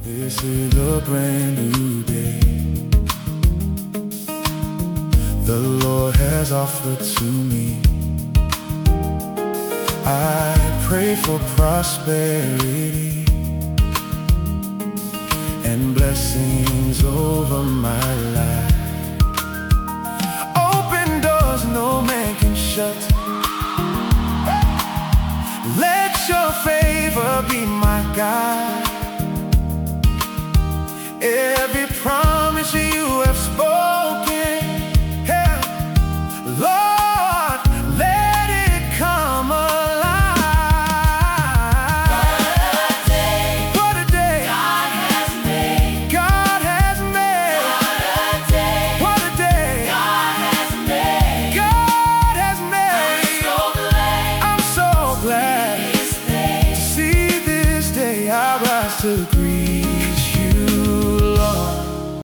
This is a brand new day the Lord has offered to me. I pray for prosperity and blessings over my life. Open doors no man can shut. Let your favor be my guide. Every promise